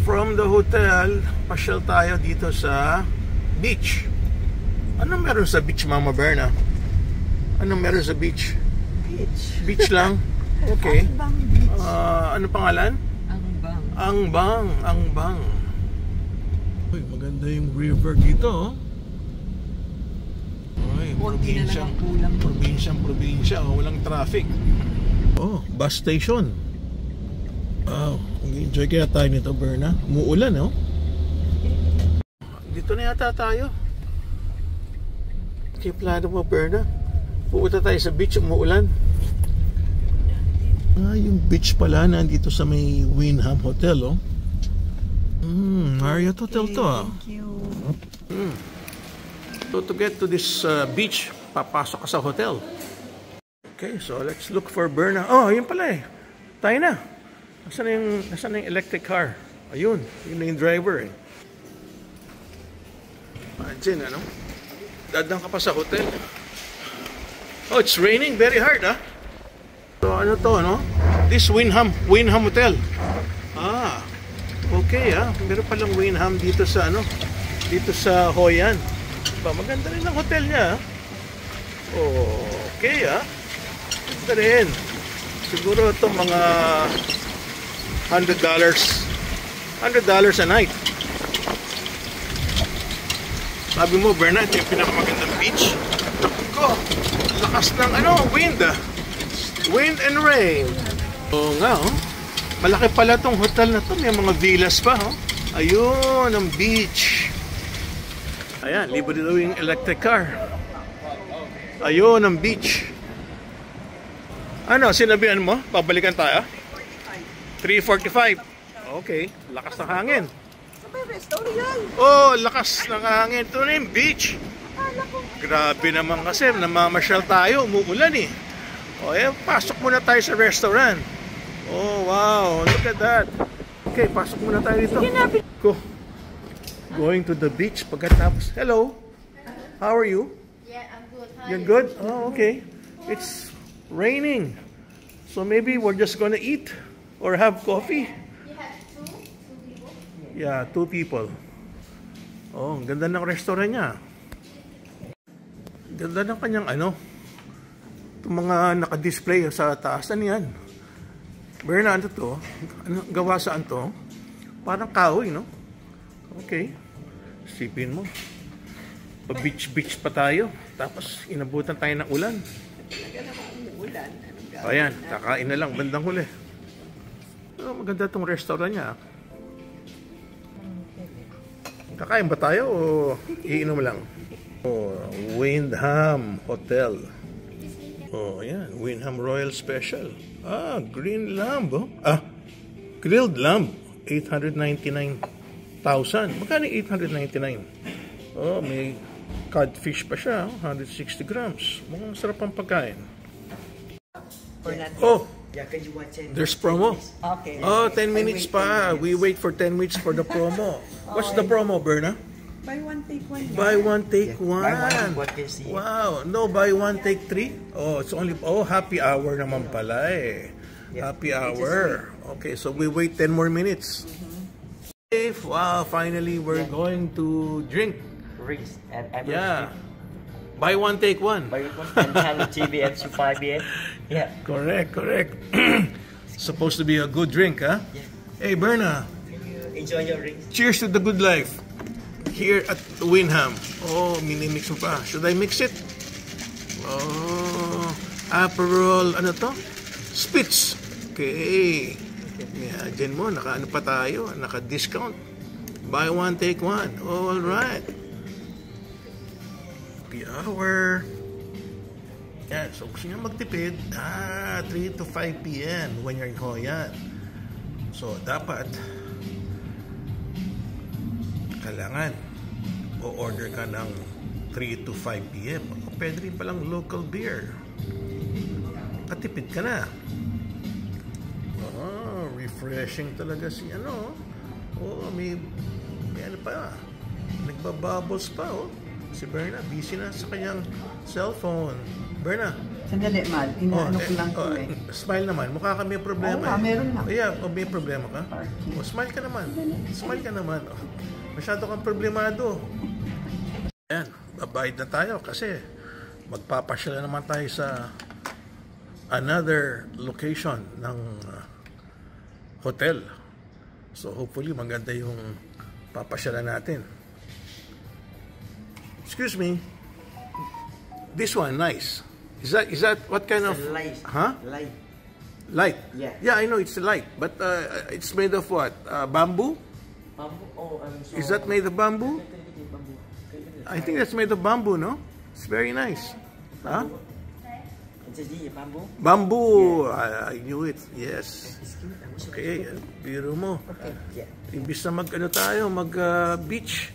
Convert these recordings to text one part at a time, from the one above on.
from the hotel, pasyal tayo dito sa beach. Anong meron sa beach, Mama Berna? Anong meron sa beach? Beach lang? Okay. Ano pangalan? Angbang. Angbang. Uy, maganda yung river dito. Uy, probinsya. Walang traffic. Oh, bus station. Wow, enjoy kaya tayo nito, Berna. Umuulan, no? Dito na yata tayo. Okay, plano mo, Berna. Pupunta tayo sa beach, umuulan. Yung beach pala nandito sa may Wyndham Hotel, oh. Marriott Hotel to, ah. Thank you. So to get to this beach, papasok ka sa hotel. Okay, so let's look for Berna. Oh, yun pala eh. Tayo na. Nasaan na yung electric car? Ayun, yun na yung driver eh. Imagine, ano? Dadang ka pa sa hotel. Oh, it's raining very hard, ah. So ano to, no? This Wyndham Hotel. Okay, ah. Meron palang Wyndham dito sa ano? Dito sa Hoi An. Maganda rin ang hotel niya, ah. Okay, ah. Ganda rin. Siguro itong mga $100 a night. Sabi mo, Berna, ito yung pinakamagandang beach. Ko, lakas ng wind, ah. Wind and rain. Oo nga, oh. Malaki pala tong hotel na to. May mga villas pa, oh. Ayun, ang beach. Ayan, libre daw yung electric car. Ayun, ang beach. Ano, sinabihan mo? Babalikan tayo? 3:45. Okay, lakas ng hangin. Oh, lakas ng hangin. Ito na yung beach. Grabe naman kasi, namamasyal tayo, umuulan eh. O, pasok muna tayo sa restaurant. Oh, wow, look at that. Okay, pasok muna tayo dito. Go. Going to the beach pagkatapos. Hello. How are you? Yeah, I'm good. Hi. You're good? Oh, okay. It's raining. So maybe we're just gonna eat or have coffee. You have two people? Yeah, 2 people. Oh, ang ganda ng restaurant niya. Ganda ng kanyang itong mga naka-display sa taas. Ano yan? Berna, ano to? Ano, gawa saan to? Parang kahoy, no? Okay. Sipin mo. Pa-beach pa tayo. Tapos inabutan tayo ng ulan. Talaga naman umuulan. Ayan, kakain na lang bandang huli. Pero maganda tong restaurant niya. Kakain ba tayo o iinom lang? Oh, Wyndham Hotel. Oh, ayan, Wyndham Royal Special. Green lamb, oh. Grilled lamb, 899,000. Magkano 899? Oh, may codfish pa siya, 160 grams. Mukhang sarap ang pagkain. Oh, there's promo. Okay. Oh, 10 minutes pa. We wait for 10 minutes for the promo. What's the promo, Berna? Buy one, take one. Buy one, take one. What can see? Wow. No, buy one, take 3? Oh, it's only, happy hour naman pala eh. Happy hour. Okay, so we wait 10 more minutes. Wow, finally we're going to drink. Rings and Yeah. Buy one, take one. Buy one and have a TBM to 5 Yeah. Correct. Supposed to be a good drink, huh? Yeah. Hey, Berna. Enjoy your rings. Cheers to the good life. Here at Wyndham. Oh, minimix mo pa. Should I mix it? Oh, Aperol, ano to? Spitz. Okay. Yeah, dyan mo, naka-ano pa tayo, naka-discount. Buy one, take one. All right. Happy hour. Yan, so gusto nyo magtipid, 3 to 5 p.m. when you're in Hoi An. So, dapat kailangan o-order ka ng 3 to 5 p.m. Pwede rin palang local beer. Katipid ka na. Refreshing talaga si may ano pa. Nagbabubbles pa, oh. Si Berna, busy na sa kanyang cellphone. Berna, Sandali, Mal. Inaano ko lang ko eh. Smile naman. Mukha ka may problema. Oo, meron nga. Yeah, may problema ka. Smile ka naman. Smile ka naman. Masyado kang problemado. Ayan, babayad na tayo kasi magpapasyala naman tayo sa another location ng hotel. So hopefully maganda yung papasyala natin. Excuse me. This one, nice. Is that what kind of... Light. Huh? Light. Light? Yeah. Yeah, I know it's light. But it's made of what? Bamboo? Bamboo? Oh, so... Is that made of bamboo? Bamboo. I think that's made of bamboo, no? It's very nice. Huh? It's a bamboo? Bamboo! I knew it. Yes. It's cute. I wish Okay, biro mo. Yeah. Imbis na mag-beach.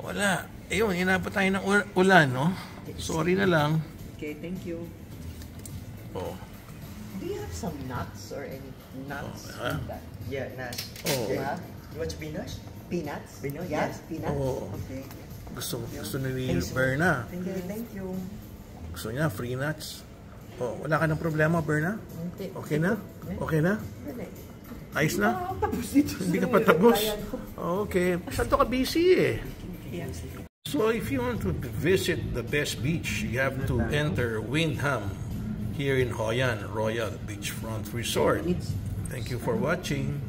Wala. Ayun, inabot tayo ng ulan, no? Sorry na lang. Okay, thank you. Oh. Do you have some nuts or any nuts? huh? Yeah, nuts. Oh. Yeah. You want peanuts? Peanuts? Peanuts? Yes, Yeah. peanuts. Oh. Okay. Gusto ni Berna. Thank you. Gusto niya, free nuts. Oh, wala ka ng problema, Berna? Okay na? Okay na? Ayos na? Hindi ka pa tapos? Okay. Masyado ka busy eh. So if you want to visit the best beach, you have to enter Windham here in Hoi An Royal Beachfront Resort. Thank you for watching.